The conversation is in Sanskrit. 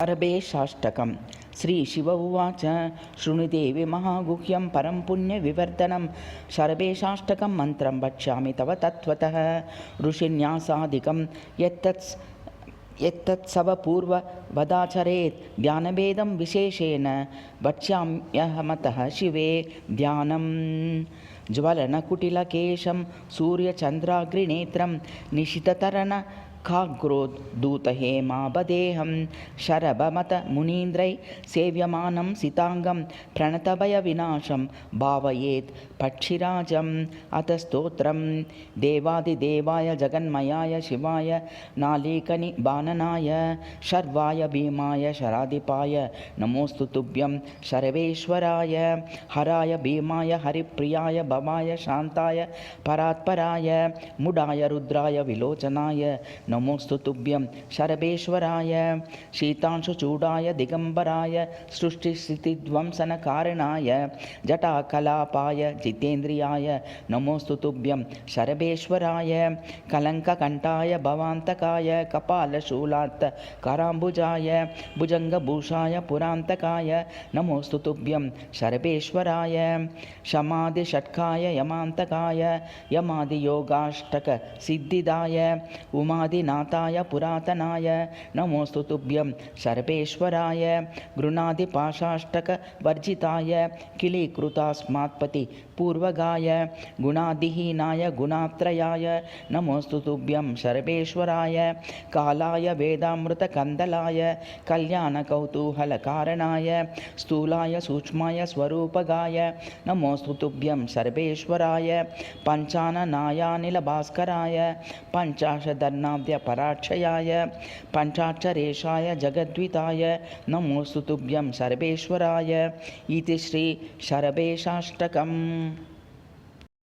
अरबेशाष्टकं श्रीशिव उवाच शृणुदेवि महागुह्यं परं पुण्यविवर्धनं शरबेशाष्टकं मन्त्रं वक्ष्यामि तव तत्त्वतः ऋषिन्यासादिकं यत्तत्सवपूर्ववदाचरेत् ध्यानभेदं विशेषेण वक्ष्याम्यहमतः शिवे ध्यानं ज्वलनकुटिलकेशं सूर्यचन्द्राग्निनेत्रं निशिततरण खाग्रोद्धूतहेमाबदेहं शरभमतमुनीन्द्रैः सेव्यमानं सिताङ्गं प्रणतभयविनाशं भावयेत् पक्षिराजम् अथ स्तोत्रं देवादिदेवाय जगन्मयाय शिवाय नालीकनिबाननाय शर्वाय भीमाय शराधिपाय नमोऽस्तु तुभ्यं शर्वेश्वराय हराय भीमाय हरिप्रियाय भवाय शान्ताय परात्पराय मुडाय रुद्राय विलोचनाय नमोऽस्तु तुभ्यं शरभेश्वराय शीतांशुचूडाय दिगंबराय सृष्टिस्थितिध्वंसनकारणाय जटाकलापाय जितेन्द्रियाय नमोऽस्तु तुभ्यं शरभेश्वराय कलङ्ककण्ठाय भवान्तकाय कपालशूलात् कराम्बुजाय भुजङ्गभूषाय पुरान्तकाय नमोऽस्तु तुभ्यं शरभेश्वराय शमादिषट्काय यमान्तकाय यमादियोगाष्टकसिद्धिदाय उमादिनाथाय पुरातनाय नमोऽस्तु तुभ्यं शरभेश्वराय गृणादिपाशाष्टकवर्जिताय किलीकृतास्मात्पति पूर्वगाय गुणादिहीनाय गुणात्रयाय नमोऽस्तु तुभ्यं शरभेश्वराय कालाय वेदामृतकन्दलाय कल्याणकौतूहलकारणाय स्थूलाय सूक्ष्माय स्वरूपगाय नमोऽस्तु तुभ्यं शरभेश्वराय पञ्चाननायानिलभास्कराय पञ्चाशदर्णाब्दपराक्षयाय पञ्चाक्षरेशाय जगद्विताय नमोऽस्तु तुभ्यं शरभेश्वराय इति श्री शरभेशाष्टकम्।